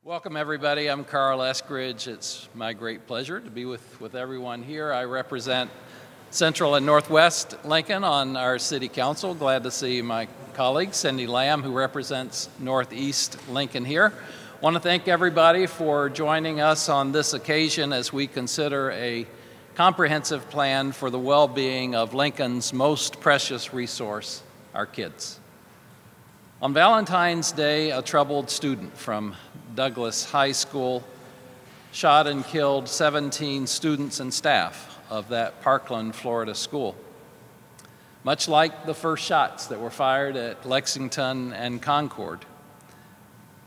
Welcome, everybody. I'm Carl Eskridge. It's my great pleasure to be with everyone here. I represent Central and Northwest Lincoln on our City Council. Glad to see my colleague, Cindy Lamb, who represents Northeast Lincoln here. I want to thank everybody for joining us on this occasion as we consider a comprehensive plan for the well-being of Lincoln's most precious resource, our kids. On Valentine's Day, a troubled student from Douglas High School shot and killed 17 students and staff of that Parkland, Florida school. Much like the first shots that were fired at Lexington and Concord,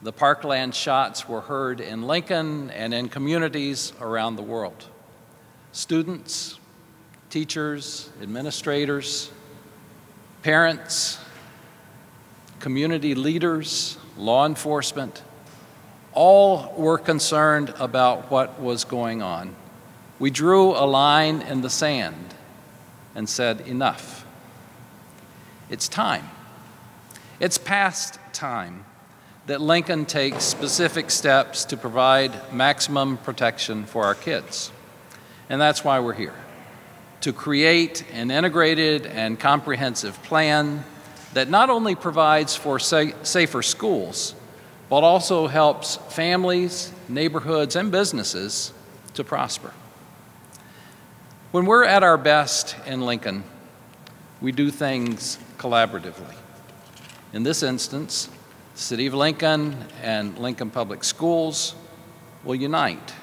the Parkland shots were heard in Lincoln and in communities around the world. Students, teachers, administrators, parents, community leaders, law enforcement, all were concerned about what was going on. We drew a line in the sand and said, enough. It's time. It's past time that Lincoln takes specific steps to provide maximum protection for our kids. And that's why we're here, to create an integrated and comprehensive plan that not only provides for safer schools, but also helps families, neighborhoods, and businesses to prosper. When we're at our best in Lincoln, we do things collaboratively. In this instance, the City of Lincoln and Lincoln Public Schools will unite,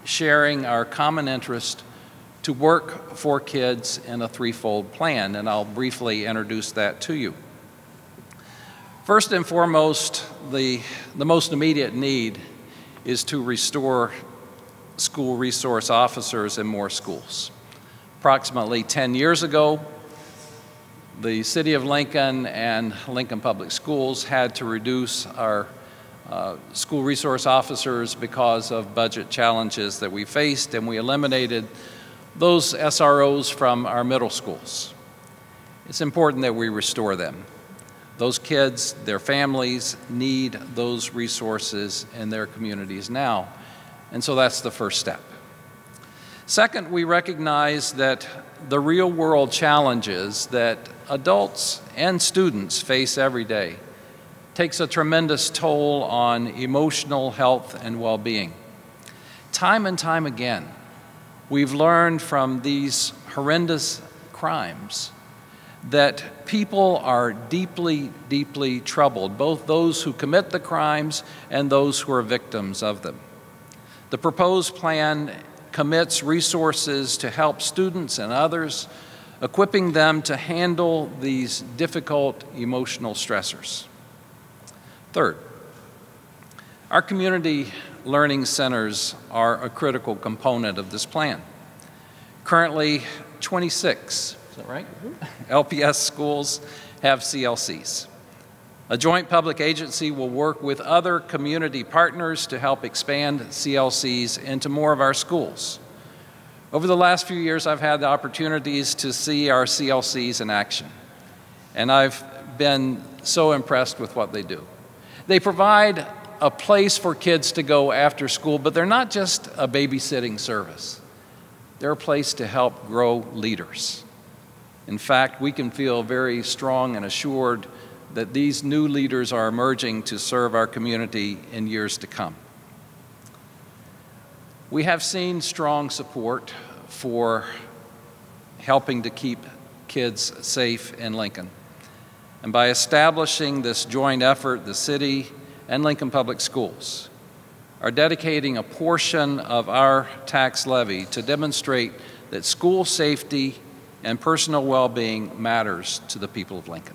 sharing our common interest to work for kids in a threefold plan, and I'll briefly introduce that to you. First and foremost, the most immediate need is to restore school resource officers in more schools. Approximately 10 years ago, the City of Lincoln and Lincoln Public Schools had to reduce our school resource officers because of budget challenges that we faced, and we eliminated those SROs from our middle schools. It's important that we restore them. Those kids, their families need those resources in their communities now, and so that's the first step. Second, we recognize that the real-world challenges that adults and students face every day takes a tremendous toll on emotional health and well-being. Time and time again, we've learned from these horrendous crimes that people are deeply, deeply troubled, both those who commit the crimes and those who are victims of them. The proposed plan commits resources to help students and others, equipping them to handle these difficult emotional stressors. Third, our community learning centers are a critical component of this plan. Currently, 26 is that right? LPS schools have CLCs. A joint public agency will work with other community partners to help expand CLCs into more of our schools. Over the last few years, I've had the opportunities to see our CLCs in action, and I've been so impressed with what they do. They provide a place for kids to go after school, but they're not just a babysitting service. They're a place to help grow leaders. In fact, we can feel very strong and assured that these new leaders are emerging to serve our community in years to come. We have seen strong support for helping to keep kids safe in Lincoln. And by establishing this joint effort, the city and Lincoln Public Schools are dedicating a portion of our tax levy to demonstrate that school safety and personal well-being matters to the people of Lincoln.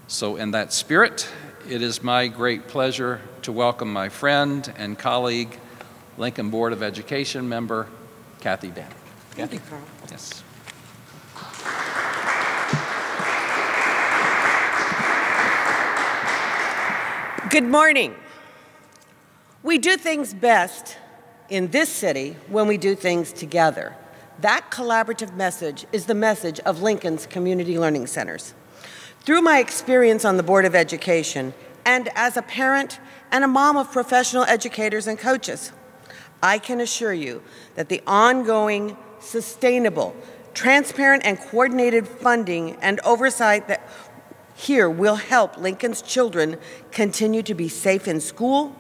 So in that spirit, it is my great pleasure to welcome my friend and colleague, Lincoln Board of Education member, Kathy Danek. Thank you, Carl. Yes. Good morning. We do things best in this city when we do things together. That collaborative message is the message of Lincoln's Community Learning Centers. Through my experience on the Board of Education And as a parent and a mom of professional educators and coaches, I can assure you that the ongoing, sustainable, transparent, and coordinated funding and oversight that here will help Lincoln's children continue to be safe in school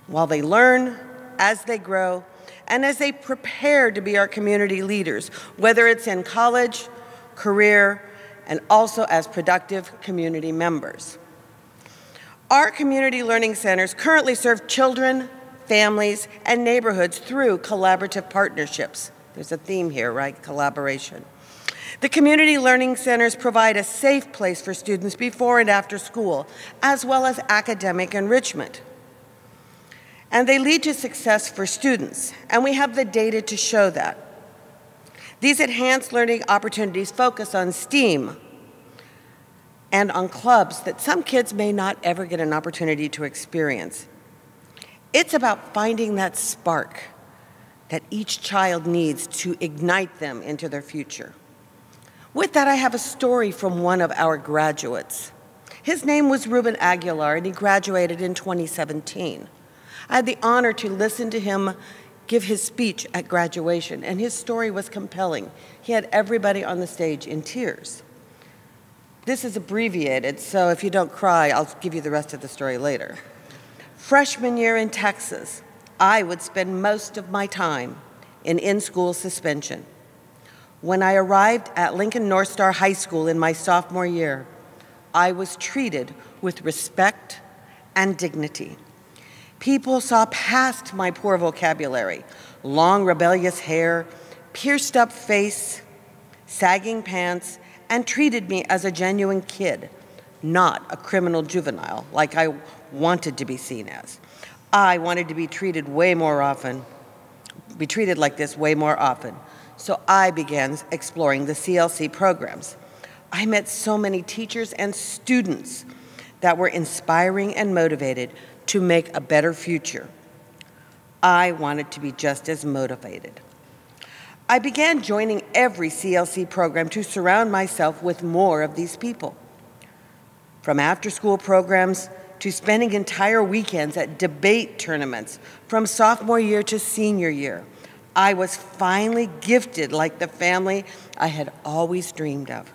while they learn, as they grow, and as they prepare to be our community leaders, whether it's in college, career, and also as productive community members. Our community learning centers currently serve children, families, and neighborhoods through collaborative partnerships. There's a theme here, right? Collaboration. The community learning centers provide a safe place for students before and after school, as well as academic enrichment. And they lead to success for students, and we have the data to show that. These enhanced learning opportunities focus on STEAM and on clubs that some kids may not ever get an opportunity to experience. It's about finding that spark that each child needs to ignite them into their future. With that, I have a story from one of our graduates. His name was Ruben Aguilar, and he graduated in 2017. I had the honor to listen to him give his speech at graduation, and his story was compelling. He had everybody on the stage in tears. This is abbreviated, so if you don't cry, I'll give you the rest of the story later. Freshman year in Texas, I would spend most of my time in-school suspension. When I arrived at Lincoln North Star High School in my sophomore year, I was treated with respect and dignity. People saw past my poor vocabulary, long rebellious hair, pierced up face, sagging pants, and treated me as a genuine kid, not a criminal juvenile like I wanted to be seen as. I wanted to be treated like this way more often. So I began exploring the CLC programs. I met so many teachers and students that were inspiring and motivated to make a better future. I wanted to be just as motivated. I began joining every CLC program to surround myself with more of these people. From after-school programs to spending entire weekends at debate tournaments from sophomore year to senior year, I was finally gifted like the family I had always dreamed of.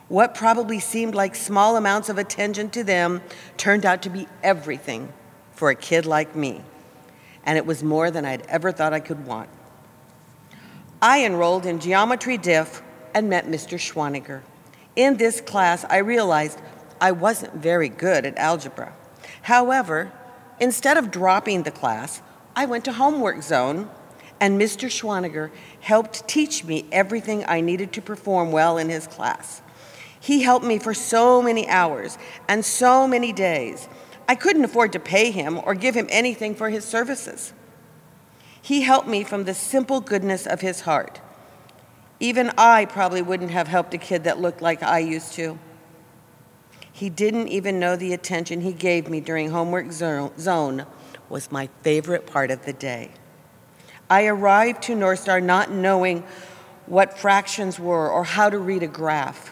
What probably seemed like small amounts of attention to them turned out to be everything for a kid like me, and it was more than I'd ever thought I could want. I enrolled in Geometry Diff and met Mr. Schwaniger. In this class, I realized I wasn't very good at algebra. However, instead of dropping the class, I went to Homework Zone, and Mr. Schwaniger helped teach me everything I needed to perform well in his class. He helped me for so many hours and so many days. I couldn't afford to pay him or give him anything for his services. He helped me from the simple goodness of his heart. Even I probably wouldn't have helped a kid that looked like I used to. He didn't even know the attention he gave me during Homework Zone was my favorite part of the day. I arrived to North Star not knowing what fractions were or how to read a graph.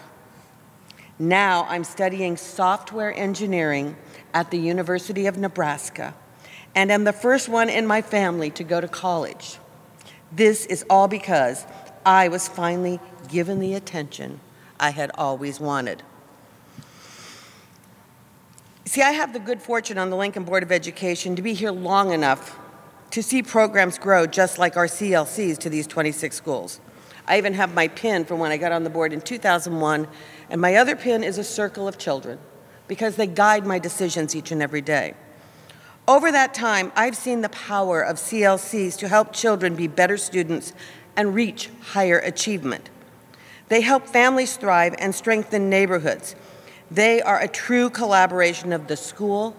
Now I'm studying software engineering at the University of Nebraska, and am the first one in my family to go to college. This is all because I was finally given the attention I had always wanted. See, I have the good fortune on the Lincoln Board of Education to be here long enough to see programs grow just like our CLCs to these 26 schools. I even have my pin from when I got on the board in 2001, and my other pin is a circle of children because they guide my decisions each and every day. Over that time, I've seen the power of CLCs to help children be better students and reach higher achievement. They help families thrive and strengthen neighborhoods. They are a true collaboration of the school,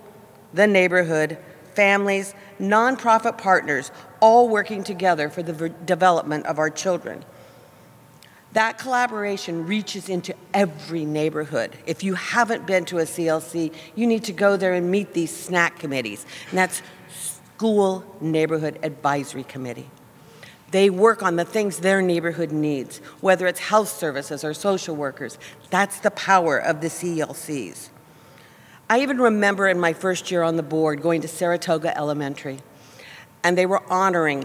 the neighborhood, families, nonprofit partners, all working together for the development of our children. That collaboration reaches into every neighborhood. If you haven't been to a CLC, you need to go there and meet these SNAC committees, and that's School Neighborhood Advisory Committee. They work on the things their neighborhood needs, whether it's health services or social workers. That's the power of the CLCs. I even remember in my first year on the board going to Saratoga Elementary, and they were honoring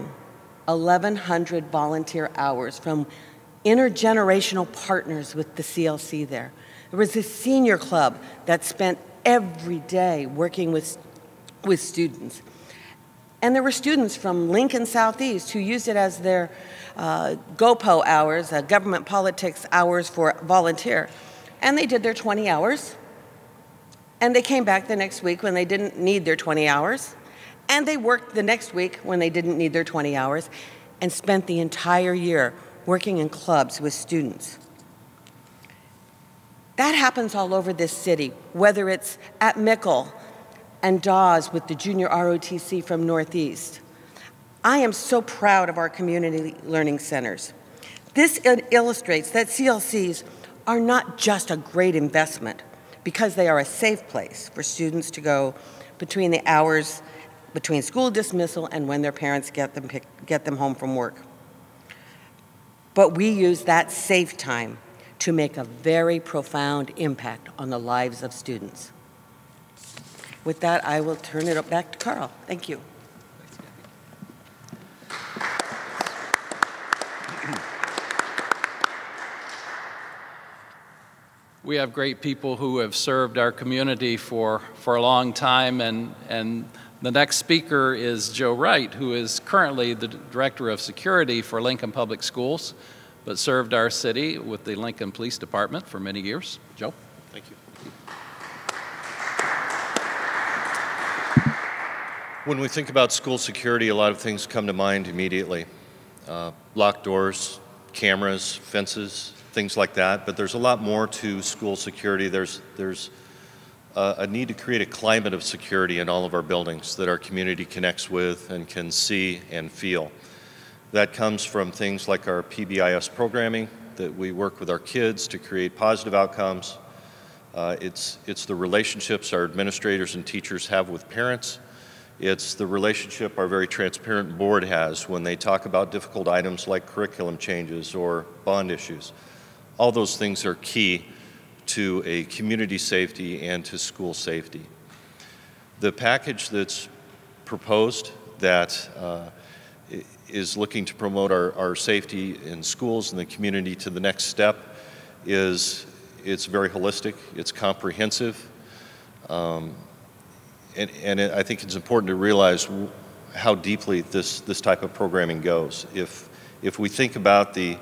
1,100 volunteer hours from intergenerational partners with the CLC there. There was a senior club that spent every day working with students. And there were students from Lincoln Southeast who used it as their GOPO hours, government politics hours for volunteer. And they did their 20 hours. And they came back the next week when they didn't need their 20 hours. And they worked the next week when they didn't need their 20 hours and spent the entire year working in clubs with students. That happens all over this city, whether it's at Mickle and Dawes with the junior ROTC from Northeast. I am so proud of our community learning centers. This illustrates that CLCs are not just a great investment because they are a safe place for students to go between the hours between school dismissal and when their parents get them home from work. But we use that safe time to make a very profound impact on the lives of students. With that, I will turn it back to Carl. Thank you. We have great people who have served our community for a long time, and the next speaker is Joe Wright, who is currently the Director of Security for Lincoln Public Schools, but served our city with the Lincoln Police Department for many years. Joe? Thank you. When we think about school security, a lot of things come to mind immediately. Locked doors, cameras, fences, things like that, but there's a lot more to school security. There's a need to create a climate of security in all of our buildings that our community connects with and can see and feel. That comes from things like our PBIS programming, that we work with our kids to create positive outcomes. It's the relationships our administrators and teachers have with parents. It's the relationship our very transparent board has when they talk about difficult items like curriculum changes or bond issues. All those things are key to a community safety and to school safety. The package that's proposed that is looking to promote our safety in schools and the community to the next step it's very holistic, it's comprehensive, and I think it's important to realize how deeply this type of programming goes. If we think about the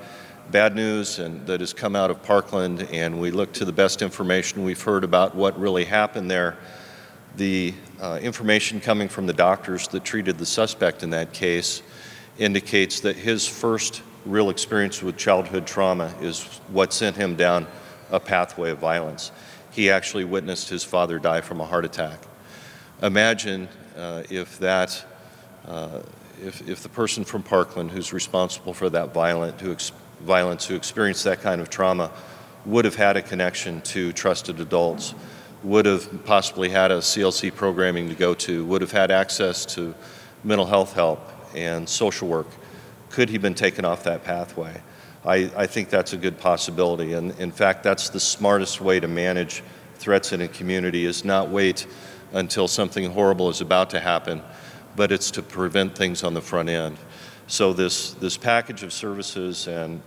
bad news that has come out of Parkland and we look to the best information we've heard about what really happened there, the information coming from the doctors that treated the suspect in that case indicates that his first real experience with childhood trauma is what sent him down a pathway of violence. He actually witnessed his father die from a heart attack. Imagine if the person from Parkland who's responsible for that violence, who experienced that kind of trauma, would have had a connection to trusted adults, would have possibly had a CLC programming to go to, would have had access to mental health help and social work. Could he have been taken off that pathway? I think that's a good possibility, and in fact that's the smartest way to manage threats in a community, is not wait until something horrible is about to happen, but it's to prevent things on the front end. So this package of services and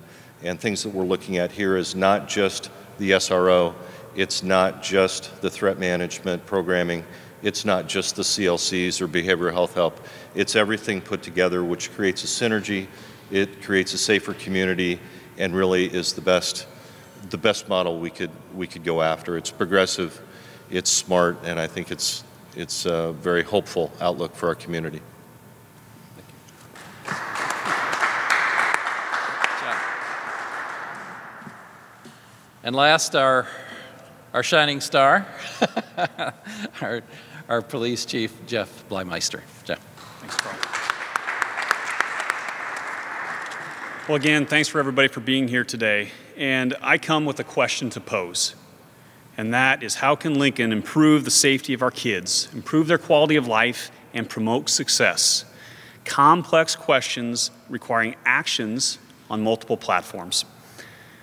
things that we're looking at here is not just the SRO, it's not just the threat management programming, it's not just the CLCs or behavioral health help, it's everything put together which creates a synergy, it creates a safer community, and really is the best model we could go after. It's progressive, it's smart, and I think it's a very hopeful outlook for our community. And last, our shining star, our police chief, Jeff Bleiemeister. Jeff. Thanks, Carl. Well, again, thanks for everybody for being here today. And I come with a question to pose. And that is, how can Lincoln improve the safety of our kids, improve their quality of life, and promote success? Complex questions requiring actions on multiple platforms.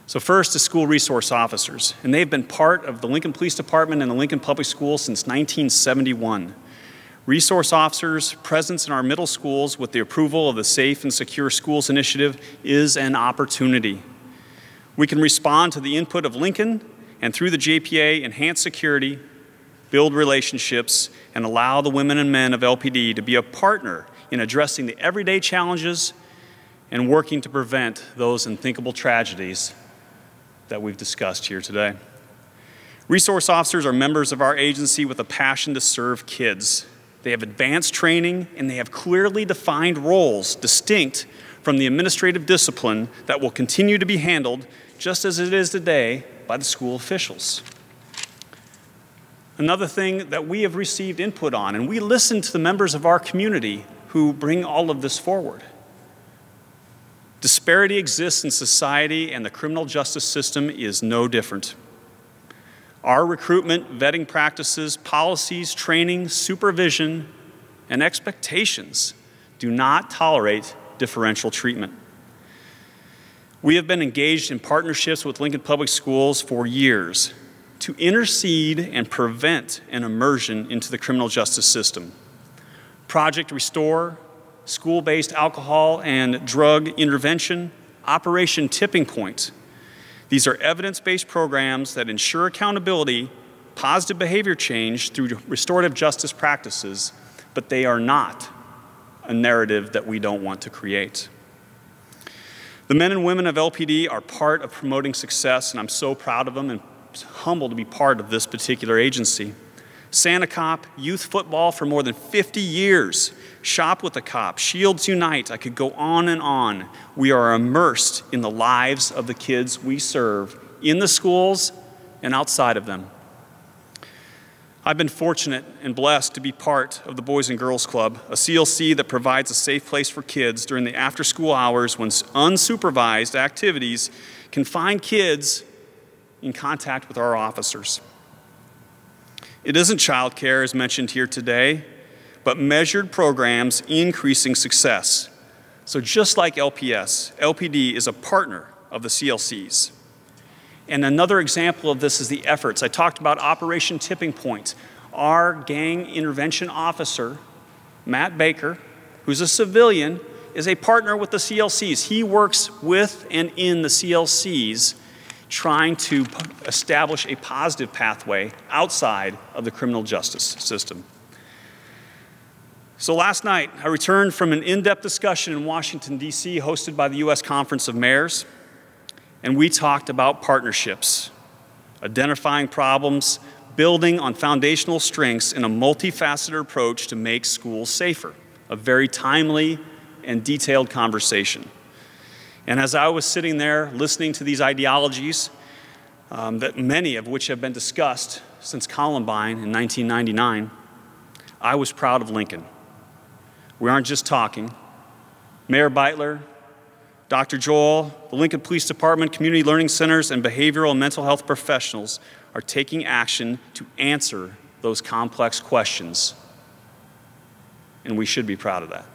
So first, the school resource officers, and they've been part of the Lincoln Police Department and the Lincoln Public Schools since 1971. Resource officers' presence in our middle schools with the approval of the Safe and Secure Schools Initiative is an opportunity. We can respond to the input of Lincoln and through the JPA enhance security, build relationships, and allow the women and men of LPD to be a partner in addressing the everyday challenges and working to prevent those unthinkable tragedies that we've discussed here today. Resource officers are members of our agency with a passion to serve kids. They have advanced training and they have clearly defined roles distinct from the administrative discipline that will continue to be handled just as it is today by the school officials. Another thing that we have received input on, and we listen to the members of our community who bring all of this forward. Disparity exists in society and the criminal justice system is no different. Our recruitment, vetting practices, policies, training, supervision, and expectations do not tolerate differential treatment. We have been engaged in partnerships with Lincoln Public Schools for years to intercede and prevent an immersion into the criminal justice system. Project Restore, school-based alcohol and drug intervention, Operation Tipping Point. These are evidence-based programs that ensure accountability, positive behavior change through restorative justice practices, but they are not a narrative that we don't want to create. The men and women of LPD are part of promoting success, and I'm so proud of them and humbled to be part of this particular agency. Santa Cop, youth football for more than 50 years, Shop with a Cop, Shields Unite, I could go on and on. We are immersed in the lives of the kids we serve in the schools and outside of them. I've been fortunate and blessed to be part of the Boys and Girls Club, a CLC that provides a safe place for kids during the after-school hours when unsupervised activities can find kids in contact with our officers. It isn't childcare as mentioned here today, but measured programs increasing success. So just like LPS, LPD is a partner of the CLCs. And another example of this is the efforts. I talked about Operation Tipping Point. Our gang intervention officer, Matt Baker, who's a civilian, is a partner with the CLCs. He works with and in the CLCs trying to establish a positive pathway outside of the criminal justice system. So last night, I returned from an in-depth discussion in Washington, D.C., hosted by the U.S. Conference of Mayors, and we talked about partnerships, identifying problems, building on foundational strengths in a multifaceted approach to make schools safer, a very timely and detailed conversation. And as I was sitting there listening to these ideologies, that many of which have been discussed since Columbine in 1999, I was proud of Lincoln. We aren't just talking. Mayor Beitler, Dr. Joel, the Lincoln Police Department, community learning centers, and behavioral and mental health professionals are taking action to answer those complex questions. And we should be proud of that.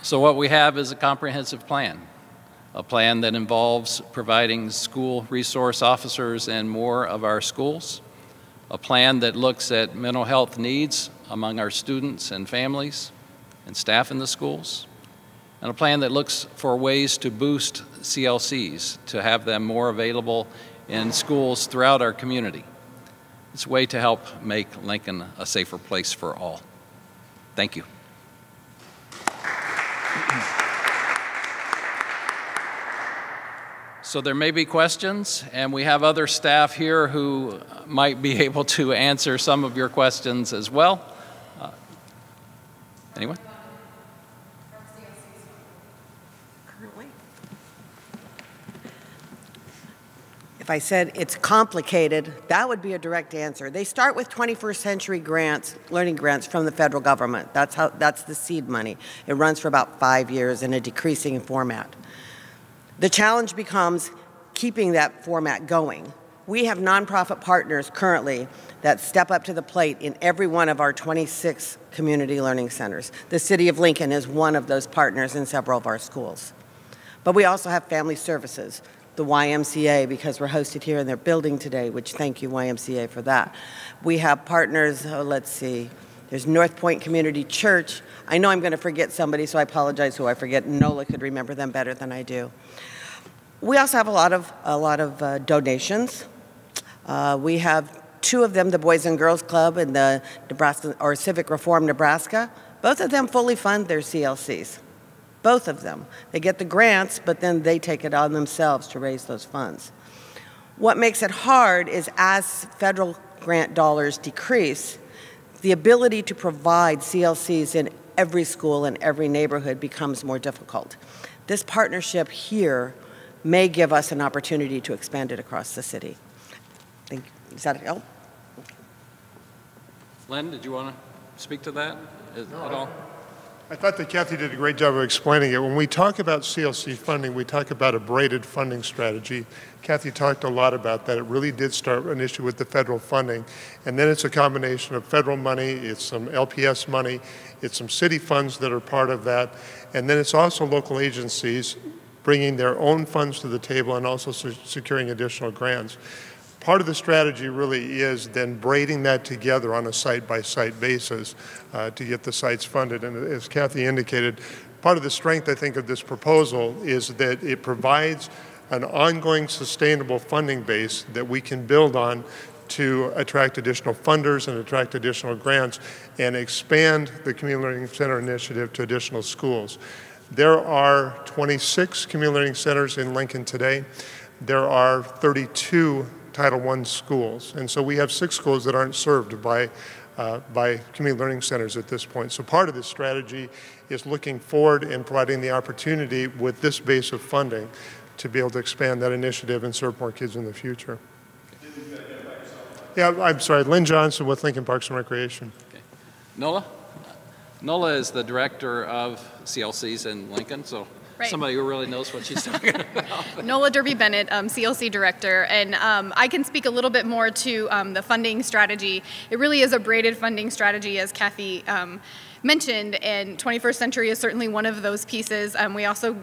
So what we have is a comprehensive plan, a plan that involves providing school resource officers in more of our schools, a plan that looks at mental health needs among our students and families and staff in the schools, and a plan that looks for ways to boost CLCs, to have them more available in schools throughout our community. It's a way to help make Lincoln a safer place for all. Thank you. So there may be questions, and we have other staff here who might be able to answer some of your questions as well. Anyone? Currently. If I said it's complicated, that would be a direct answer. They start with 21st century grants, learning grants from the federal government. That's the seed money. It runs for about 5 years in a decreasing format. The challenge becomes keeping that format going. We have nonprofit partners currently that step up to the plate in every one of our 26 community learning centers. The City of Lincoln is one of those partners in several of our schools. But we also have family services, the YMCA, because we're hosted here in their building today, which thank you, YMCA, for that. We have partners, let's see, there's North Point Community Church. I know I'm going to forget somebody, so I apologize who I forget. Nola could remember them better than I do. We also have a lot of donations. We have two of them, the Boys and Girls Club and the Nebraska, or Civic Reform Nebraska. Both of them fully fund their CLCs. Both of them. They get the grants, but then they take it on themselves to raise those funds. What makes it hard is as federal grant dollars decrease, the ability to provide CLCs in every school and every neighborhood becomes more difficult. This partnership here may give us an opportunity to expand it across the city. Is that it? Oh. Len, did you want to speak to that at all? I thought that Kathy did a great job of explaining it. When we talk about CLC funding, we talk about a braided funding strategy. Kathy talked a lot about that. It really did start an issue with the federal funding. And then it's a combination of federal money, it's some LPS money, it's some city funds that are part of that, and then it's also local agencies bringing their own funds to the table and also securing additional grants. Part of the strategy really is then braiding that together on a site-by-site basis to get the sites funded. And as Kathy indicated, part of the strength, I think, of this proposal is that it provides an ongoing sustainable funding base that we can build on to attract additional funders and attract additional grants and expand the Community Learning Center initiative to additional schools. There are 26 Community Learning Centers in Lincoln today. There are 32 Title I schools. And so we have 6 schools that aren't served by community learning centers at this point. So part of this strategy is looking forward and providing the opportunity with this base of funding to be able to expand that initiative and serve more kids in the future. Yeah, I'm sorry, Lynn Johnson with Lincoln Parks and Recreation. Okay. Nola? Nola is the director of CLCs in Lincoln, so right. Somebody who really knows what she's talking about. Nola Derby Bennett, CLC director, and I can speak a little bit more to the funding strategy. It really is a braided funding strategy, as Kathy mentioned, and 21st Century is certainly one of those pieces. We also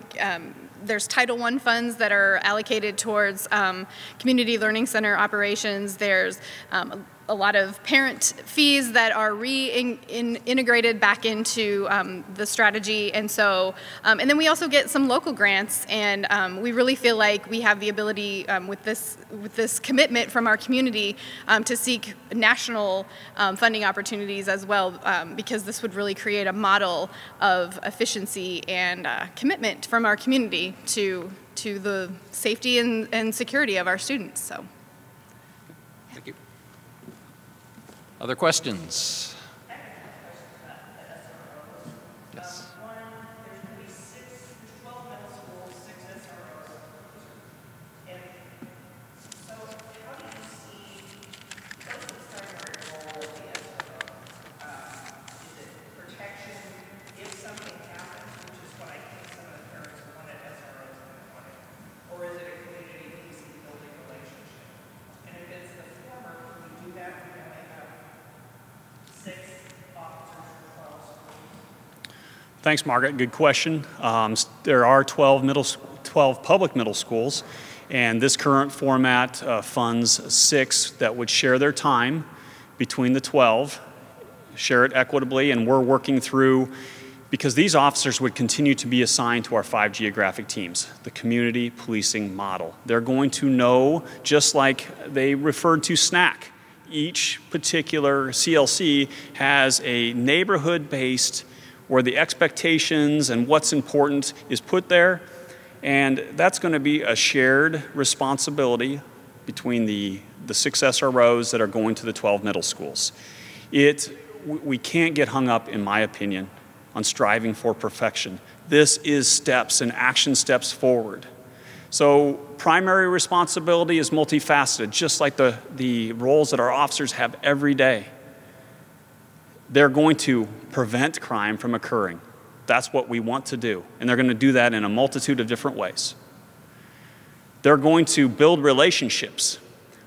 there's Title I funds that are allocated towards community learning center operations. There's a lot of parent fees that are integrated back into the strategy, and so and then we also get some local grants, and we really feel like we have the ability with this commitment from our community to seek national funding opportunities as well, because this would really create a model of efficiency and commitment from our community to the safety and security of our students. So. Thank you. Other questions? Yes. One, there's going to be 12 middle schools, 6 SROs. And so how do you see, what's the primary role of the SRO? Is it protection if something happens, which is what I think some of the parents wanted SROs wanted, or is it a community policing building relationship? And if it's the former, can we do that? We can only have 6 officers for 12 schools. Thanks, Margaret. Good question. There are 12 public middle schools, and this current format funds 6 that would share their time between the 12, share it equitably, and we're working through, because these officers would continue to be assigned to our 5 geographic teams, the community policing model. They're going to know, just like they referred to SNAC, each particular CLC has a neighborhood-based where the expectations and what's important is put there, and that's going to be a shared responsibility between the 6 SROs that are going to the 12 middle schools. We can't get hung up, in my opinion, on striving for perfection. This is steps and action steps forward. So primary responsibility is multifaceted, just like the roles that our officers have every day. They're going to prevent crime from occurring. That's what we want to do, and they're going to do that in a multitude of different ways. They're going to build relationships.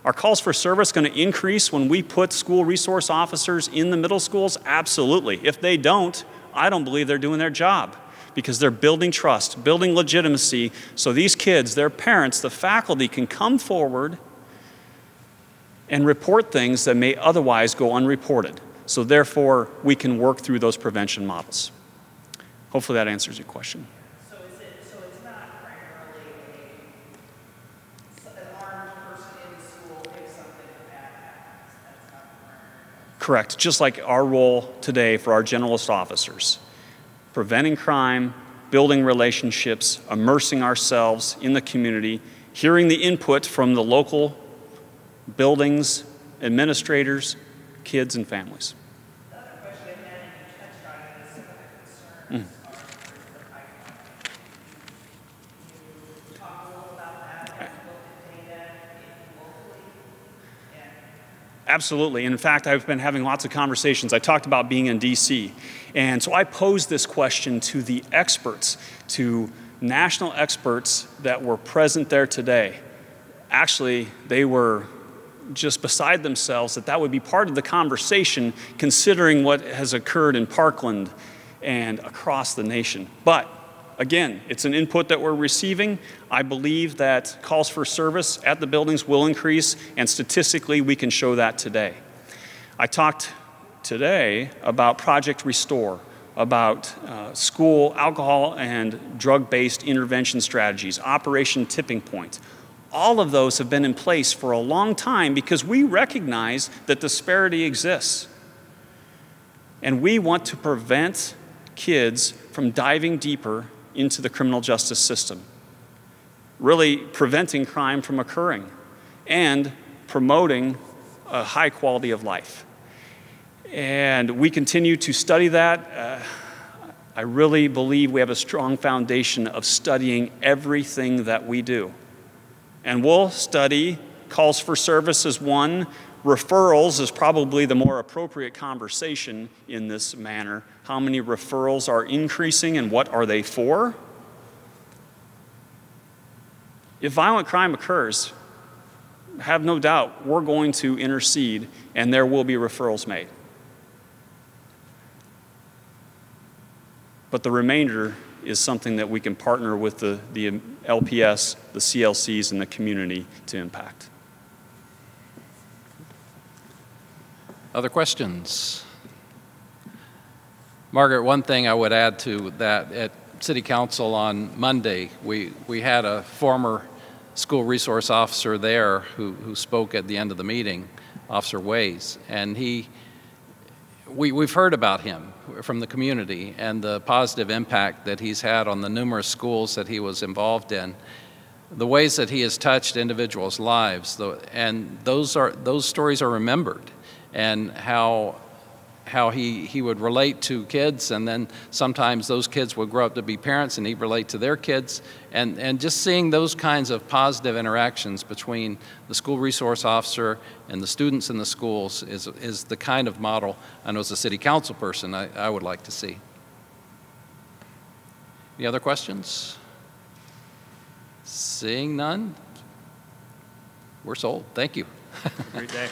Are calls for service going to increase when we put school resource officers in the middle schools? Absolutely. If they don't, I don't believe they're doing their job, because they're building trust, building legitimacy, so these kids, their parents, the faculty can come forward and report things that may otherwise go unreported. So therefore, we can work through those prevention models. Hopefully that answers your question. So it's not primarily an armed person in the school if something bad happens. That's not primary. Correct. Just like our role today for our generalist officers. Preventing crime, building relationships, immersing ourselves in the community, hearing the input from the local buildings, administrators, kids, and families. The other question I had, and you touched on it, is some of the concerns are the pipeline. Can you talk a little about that? Have you looked at data locally? And Absolutely. In fact, I've been having lots of conversations. I talked about being in D.C. And so I posed this question to the experts, to national experts that were present there today. Actually, they were just beside themselves that would be part of the conversation, considering what has occurred in Parkland and across the nation. But again, it's an input that we're receiving. I believe that calls for service at the buildings will increase, and statistically we can show that today. I talked today about Project Restore, about school alcohol and drug-based intervention strategies, Operation Tipping Point. All of those have been in place for a long time because we recognize that disparity exists. And we want to prevent kids from diving deeper into the criminal justice system, really preventing crime from occurring and promoting a high quality of life. And we continue to study that. I really believe we have a strong foundation of studying everything that we do. And we'll study calls for service as one. Referrals is probably the more appropriate conversation in this manner. How many referrals are increasing and what are they for? If violent crime occurs, have no doubt we're going to intercede and there will be referrals made. But the remainder is something that we can partner with the LPS, the CLCs, and the community to impact. Other questions? Margaret, one thing I would add to that, at City Council on Monday, we had a former school resource officer there who spoke at the end of the meeting, Officer Ways, and we've heard about him from the community and the positive impact that he's had on the numerous schools that he was involved in, the ways that he has touched individuals' lives, and those stories are remembered, and how he would relate to kids, and then sometimes those kids would grow up to be parents and he'd relate to their kids, and just seeing those kinds of positive interactions between the school resource officer and the students in the schools is the kind of model, I know as a city council person, I would like to see. Any other questions? Seeing none, we're sold. Thank you. Great day.